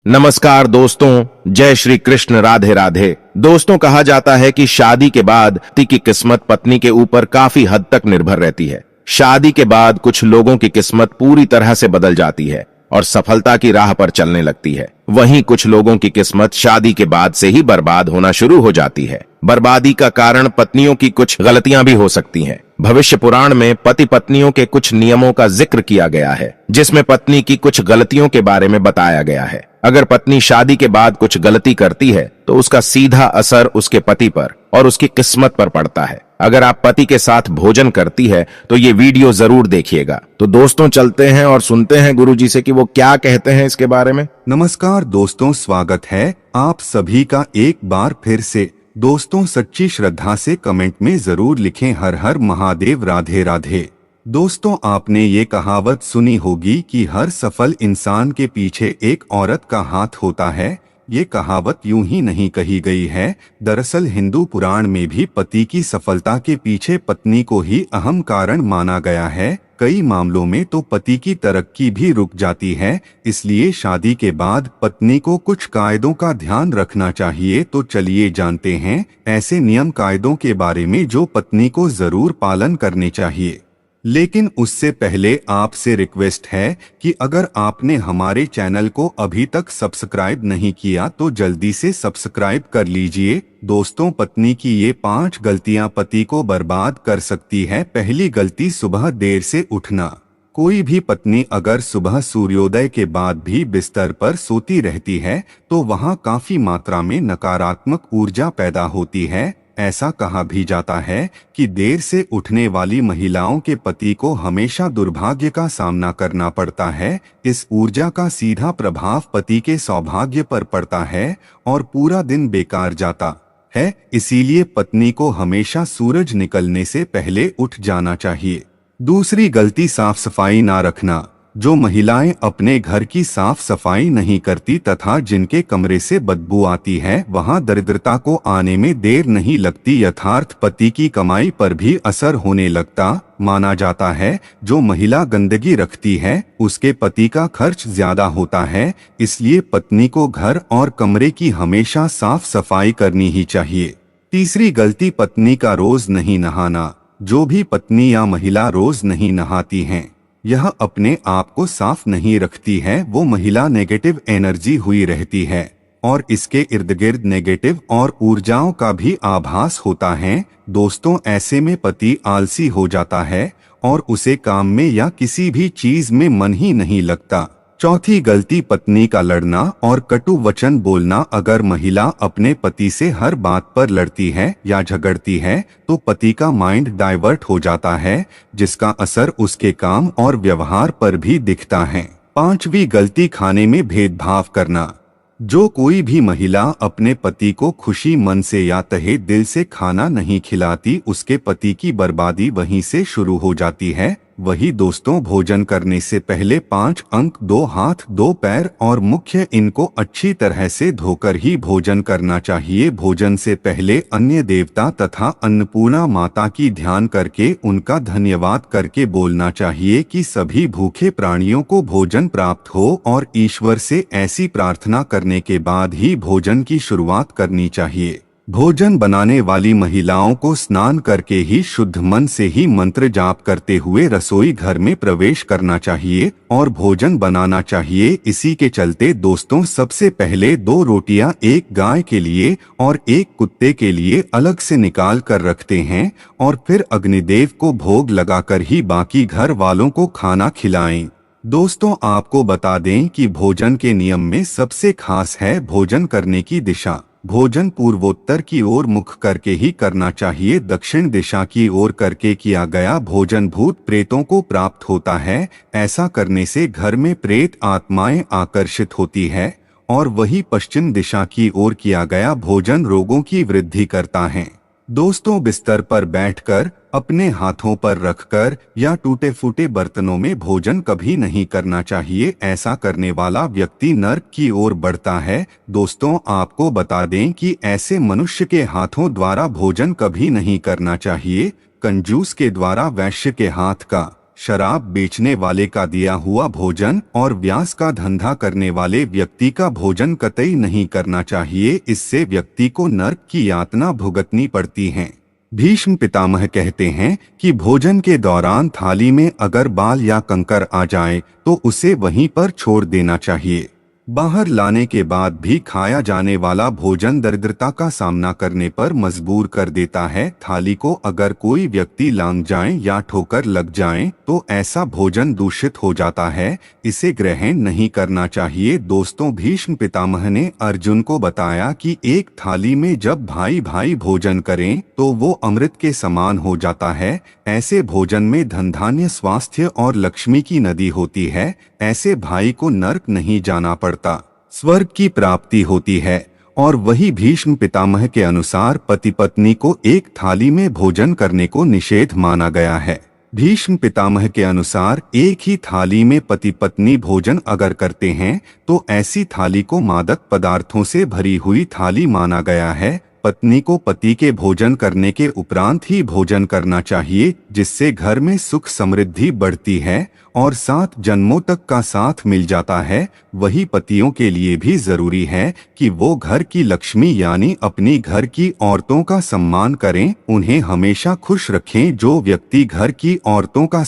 नमस्कार दोस्तों, जय श्री कृष्ण, राधे राधे। दोस्तों, कहा जाता है कि शादी के बाद पति की किस्मत पत्नी के ऊपर काफी हद तक निर्भर रहती है। शादी के बाद कुछ लोगों की किस्मत पूरी तरह से बदल जाती है और सफलता की राह पर चलने लगती है। वहीं कुछ लोगों की किस्मत शादी के बाद से ही बर्बाद होना शुरू हो जाती है। बर्बादी का कारण पत्नियों की कुछ गलतियां भी हो सकती हैं। भविष्य पुराण में पति पत्नियों के कुछ नियमों का जिक्र किया गया है, जिसमें पत्नी की कुछ गलतियों के बारे में बताया गया है। अगर पत्नी शादी के बाद कुछ गलती करती है तो उसका सीधा असर उसके पति पर और उसकी किस्मत पर पड़ता है। अगर आप पति के साथ भोजन करती है तो ये वीडियो जरूर देखिएगा। तो दोस्तों, चलते हैं और सुनते हैं गुरुजी से कि वो क्या कहते हैं इसके बारे में। नमस्कार दोस्तों, स्वागत है आप सभी का एक बार फिर से। दोस्तों, सच्ची श्रद्धा से कमेंट में जरूर लिखें हर हर महादेव, राधे राधे। दोस्तों, आपने ये कहावत सुनी होगी कि हर सफल इंसान के पीछे एक औरत का हाथ होता है। ये कहावत यूं ही नहीं कही गई है। दरअसल हिंदू पुराण में भी पति की सफलता के पीछे पत्नी को ही अहम कारण माना गया है। कई मामलों में तो पति की तरक्की भी रुक जाती है। इसलिए शादी के बाद पत्नी को कुछ कायदों का ध्यान रखना चाहिए। तो चलिए जानते हैं ऐसे नियम कायदों के बारे में जो पत्नी को जरूर पालन करने चाहिए। लेकिन उससे पहले आपसे रिक्वेस्ट है कि अगर आपने हमारे चैनल को अभी तक सब्सक्राइब नहीं किया तो जल्दी से सब्सक्राइब कर लीजिए। दोस्तों, पत्नी की ये 5 गलतियां पति को बर्बाद कर सकती है। पहली गलती, सुबह देर से उठना। कोई भी पत्नी अगर सुबह सूर्योदय के बाद भी बिस्तर पर सोती रहती है तो वहां काफी मात्रा में नकारात्मक ऊर्जा पैदा होती है। ऐसा कहा भी जाता है कि देर से उठने वाली महिलाओं के पति को हमेशा दुर्भाग्य का सामना करना पड़ता है। इस ऊर्जा का सीधा प्रभाव पति के सौभाग्य पर पड़ता है और पूरा दिन बेकार जाता है। इसीलिए पत्नी को हमेशा सूरज निकलने से पहले उठ जाना चाहिए। दूसरी गलती, साफ सफाई ना रखना। जो महिलाएं अपने घर की साफ सफाई नहीं करती तथा जिनके कमरे से बदबू आती है, वहां दरिद्रता को आने में देर नहीं लगती। यथार्थ पति की कमाई पर भी असर होने लगता। माना जाता है जो महिला गंदगी रखती है उसके पति का खर्च ज्यादा होता है। इसलिए पत्नी को घर और कमरे की हमेशा साफ सफाई करनी ही चाहिए। तीसरी गलती, पत्नी का रोज नहीं नहाना। जो भी पत्नी या महिला रोज नहीं नहाती हैं, यह अपने आप को साफ नहीं रखती है। वो महिला नेगेटिव एनर्जी हुई रहती है और इसके इर्द गिर्द नेगेटिव और ऊर्जाओं का भी आभास होता है। दोस्तों, ऐसे में पति आलसी हो जाता है और उसे काम में या किसी भी चीज में मन ही नहीं लगता। चौथी गलती, पत्नी का लड़ना और कटु वचन बोलना। अगर महिला अपने पति से हर बात पर लड़ती है या झगड़ती है तो पति का माइंड डाइवर्ट हो जाता है, जिसका असर उसके काम और व्यवहार पर भी दिखता है। पांचवी गलती, खाने में भेदभाव करना। जो कोई भी महिला अपने पति को खुशी मन से या तहे दिल से खाना नहीं खिलाती, उसके पति की बर्बादी वहीं से शुरू हो जाती है। वही दोस्तों, भोजन करने से पहले 5 अंक, 2 हाथ, 2 पैर और मुख्य, इनको अच्छी तरह से धोकर ही भोजन करना चाहिए। भोजन से पहले अन्य देवता तथा अन्नपूर्णा माता की ध्यान करके उनका धन्यवाद करके बोलना चाहिए कि सभी भूखे प्राणियों को भोजन प्राप्त हो और ईश्वर से ऐसी प्रार्थना करने के बाद ही भोजन की शुरुआत करनी चाहिए। भोजन बनाने वाली महिलाओं को स्नान करके ही शुद्ध मन से ही मंत्र जाप करते हुए रसोई घर में प्रवेश करना चाहिए और भोजन बनाना चाहिए। इसी के चलते दोस्तों, सबसे पहले 2 रोटियां एक गाय के लिए और एक कुत्ते के लिए अलग से निकाल कर रखते हैं और फिर अग्निदेव को भोग लगाकर ही बाकी घर वालों को खाना खिलाएं। दोस्तों, आपको बता दें कि भोजन के नियम में सबसे खास है भोजन करने की दिशा। भोजन पूर्वोत्तर की ओर मुख करके ही करना चाहिए। दक्षिण दिशा की ओर करके किया गया भोजन भूत प्रेतों को प्राप्त होता है। ऐसा करने से घर में प्रेत आत्माएं आकर्षित होती है और वही पश्चिम दिशा की ओर किया गया भोजन रोगों की वृद्धि करता है। दोस्तों, बिस्तर पर बैठकर अपने हाथों पर रखकर या टूटे फूटे बर्तनों में भोजन कभी नहीं करना चाहिए। ऐसा करने वाला व्यक्ति नर्क की ओर बढ़ता है। दोस्तों, आपको बता दें कि ऐसे मनुष्य के हाथों द्वारा भोजन कभी नहीं करना चाहिए। कंजूस के द्वारा वैश्य के हाथ का शराब बेचने वाले का दिया हुआ भोजन और व्यास का धंधा करने वाले व्यक्ति का भोजन कतई नहीं करना चाहिए, इससे व्यक्ति को नरक की यातना भुगतनी पड़ती है। भीष्म पितामह कहते हैं कि भोजन के दौरान थाली में अगर बाल या कंकर आ जाए तो उसे वहीं पर छोड़ देना चाहिए। बाहर लाने के बाद भी खाया जाने वाला भोजन दरिद्रता का सामना करने पर मजबूर कर देता है। थाली को अगर कोई व्यक्ति लांघ जाए या ठोकर लग जाए तो ऐसा भोजन दूषित हो जाता है, इसे ग्रहण नहीं करना चाहिए। दोस्तों, भीष्म पितामह ने अर्जुन को बताया कि एक थाली में जब भाई भाई भोजन करें तो वो अमृत के समान हो जाता है। ऐसे भोजन में धन धान्य, स्वास्थ्य और लक्ष्मी की नदी होती है। ऐसे भाई को नरक नहीं जाना पड़ता, स्वर्ग की प्राप्ति होती है। और वही भीष्म पितामह के अनुसार पति पत्नी को एक थाली में भोजन करने को निषेध माना गया है। भीष्म पितामह के अनुसार एक ही थाली में पति पत्नी भोजन अगर करते हैं तो ऐसी थाली को मादक पदार्थों से भरी हुई थाली माना गया है। पत्नी को पति के भोजन करने के उपरांत ही भोजन करना चाहिए, जिससे घर में सुख समृद्धि बढ़ती है और 7 जन्मों तक का साथ मिल जाता है। वही पतियों के लिए भी जरूरी है कि वो घर की लक्ष्मी यानी अपनी घर की औरतों का सम्मान करें, उन्हें हमेशा खुश रखें। जो व्यक्ति घर की औरतों का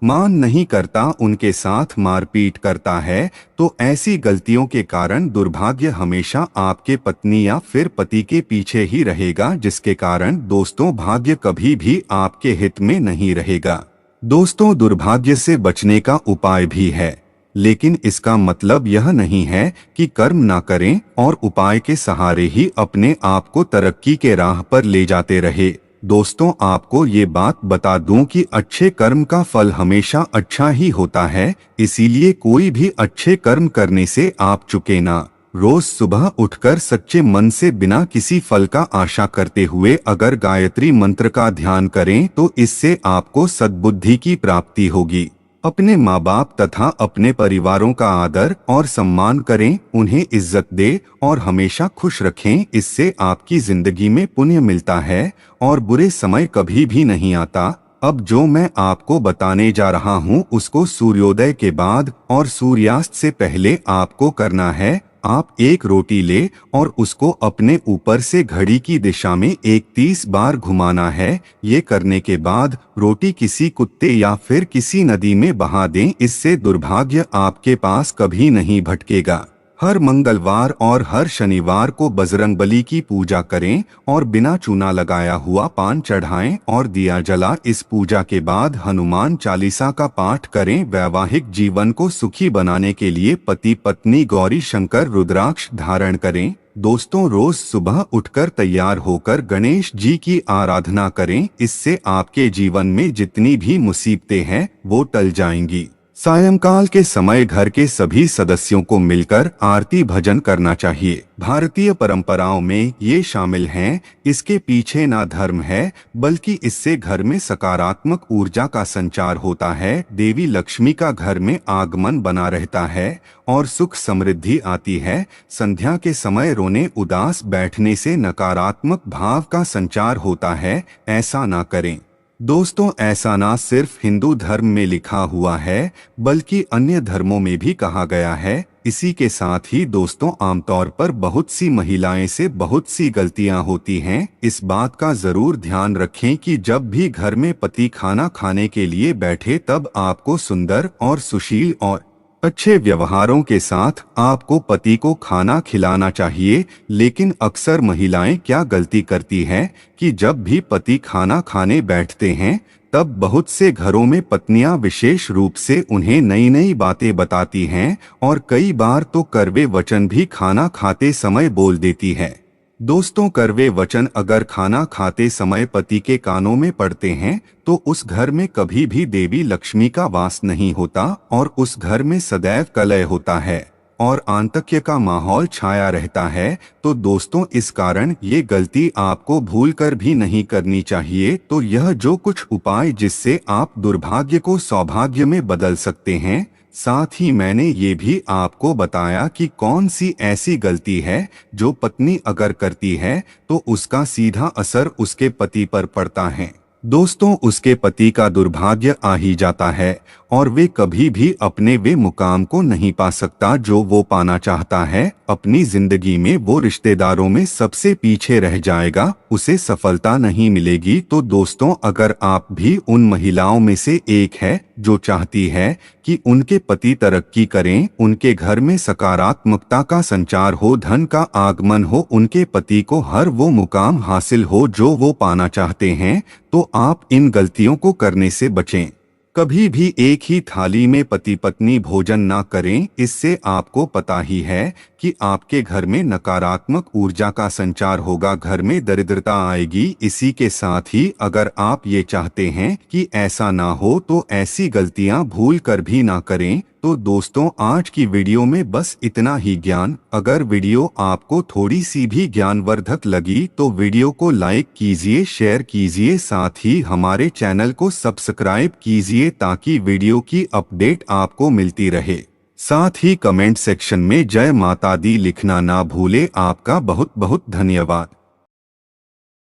मान नहीं करता, उनके साथ मारपीट करता है, तो ऐसी गलतियों के कारण दुर्भाग्य हमेशा आपके पत्नी या फिर पति के पीछे ही रहेगा, जिसके कारण दोस्तों भाग्य कभी भी आपके हित में नहीं रहेगा। दोस्तों, दुर्भाग्य से बचने का उपाय भी है, लेकिन इसका मतलब यह नहीं है कि कर्म ना करें और उपाय के सहारे ही अपने आप को तरक्की के राह पर ले जाते रहे। दोस्तों, आपको ये बात बता दूं कि अच्छे कर्म का फल हमेशा अच्छा ही होता है, इसीलिए कोई भी अच्छे कर्म करने से आप चुके ना। रोज सुबह उठकर सच्चे मन से बिना किसी फल का आशा करते हुए अगर गायत्री मंत्र का ध्यान करें तो इससे आपको सद्बुद्धि की प्राप्ति होगी। अपने माँ बाप तथा अपने परिवारों का आदर और सम्मान करें, उन्हें इज्जत दे और हमेशा खुश रखें। इससे आपकी जिंदगी में पुण्य मिलता है और बुरे समय कभी भी नहीं आता। अब जो मैं आपको बताने जा रहा हूँ उसको सूर्योदय के बाद और सूर्यास्त से पहले आपको करना है। आप एक रोटी ले और उसको अपने ऊपर से घड़ी की दिशा में 31 बार घुमाना है। ये करने के बाद रोटी किसी कुत्ते या फिर किसी नदी में बहा दें, इससे दुर्भाग्य आपके पास कभी नहीं भटकेगा। हर मंगलवार और हर शनिवार को बजरंगबली की पूजा करें और बिना चूना लगाया हुआ पान चढ़ाएं और दिया जला। इस पूजा के बाद हनुमान चालीसा का पाठ करें। वैवाहिक जीवन को सुखी बनाने के लिए पति पत्नी गौरी शंकर रुद्राक्ष धारण करें। दोस्तों, रोज सुबह उठकर तैयार होकर गणेश जी की आराधना करें, इससे आपके जीवन में जितनी भी मुसीबतें हैं वो टल जाएंगी। सायंकाल के समय घर के सभी सदस्यों को मिलकर आरती भजन करना चाहिए। भारतीय परंपराओं में ये शामिल हैं। इसके पीछे ना धर्म है बल्कि इससे घर में सकारात्मक ऊर्जा का संचार होता है, देवी लक्ष्मी का घर में आगमन बना रहता है और सुख समृद्धि आती है। संध्या के समय रोने उदास बैठने से नकारात्मक भाव का संचार होता है, ऐसा ना करें। दोस्तों, ऐसा ना सिर्फ हिंदू धर्म में लिखा हुआ है बल्कि अन्य धर्मों में भी कहा गया है। इसी के साथ ही दोस्तों, आमतौर पर बहुत सी महिलाएं से बहुत सी गलतियां होती हैं। इस बात का जरूर ध्यान रखें कि जब भी घर में पति खाना खाने के लिए बैठे तब आपको सुंदर और सुशील और अच्छे व्यवहारों के साथ आपको पति को खाना खिलाना चाहिए। लेकिन अक्सर महिलाएं क्या गलती करती हैं कि जब भी पति खाना खाने बैठते हैं तब बहुत से घरों में पत्नियां विशेष रूप से उन्हें नई नई बातें बताती हैं और कई बार तो कड़वे वचन भी खाना खाते समय बोल देती है। दोस्तों, कड़वे वचन अगर खाना खाते समय पति के कानों में पड़ते हैं तो उस घर में कभी भी देवी लक्ष्मी का वास नहीं होता और उस घर में सदैव कलह होता है और आतंक का माहौल छाया रहता है। तो दोस्तों, इस कारण ये गलती आपको भूलकर भी नहीं करनी चाहिए। तो यह जो कुछ उपाय जिससे आप दुर्भाग्य को सौभाग्य में बदल सकते हैं, साथ ही मैंने ये भी आपको बताया कि कौन सी ऐसी गलती है जो पत्नी अगर करती है तो उसका सीधा असर उसके पति पर पड़ता है। दोस्तों उसके पति का दुर्भाग्य आ ही जाता है और वे कभी भी अपने वे मुकाम को नहीं पा सकता जो वो पाना चाहता है। अपनी जिंदगी में वो रिश्तेदारों में सबसे पीछे रह जाएगा, उसे सफलता नहीं मिलेगी। तो दोस्तों अगर आप भी उन महिलाओं में से एक है जो चाहती है कि उनके पति तरक्की करें, उनके घर में सकारात्मकता का संचार हो, धन का आगमन हो, उनके पति को हर वो मुकाम हासिल हो जो वो पाना चाहते हैं, तो आप इन गलतियों को करने से बचें। कभी भी एक ही थाली में पति पत्नी भोजन ना करें, इससे आपको पता ही है कि आपके घर में नकारात्मक ऊर्जा का संचार होगा, घर में दरिद्रता आएगी। इसी के साथ ही अगर आप ये चाहते हैं कि ऐसा ना हो तो ऐसी गलतियां भूल कर भी ना करें। तो दोस्तों आज की वीडियो में बस इतना ही ज्ञान। अगर वीडियो आपको थोड़ी सी भी ज्ञानवर्धक लगी तो वीडियो को लाइक कीजिए, शेयर कीजिए, साथ ही हमारे चैनल को सब्सक्राइब कीजिए ताकि वीडियो की अपडेट आपको मिलती रहे। साथ ही कमेंट सेक्शन में जय माता दी लिखना ना भूले। आपका बहुत बहुत धन्यवाद।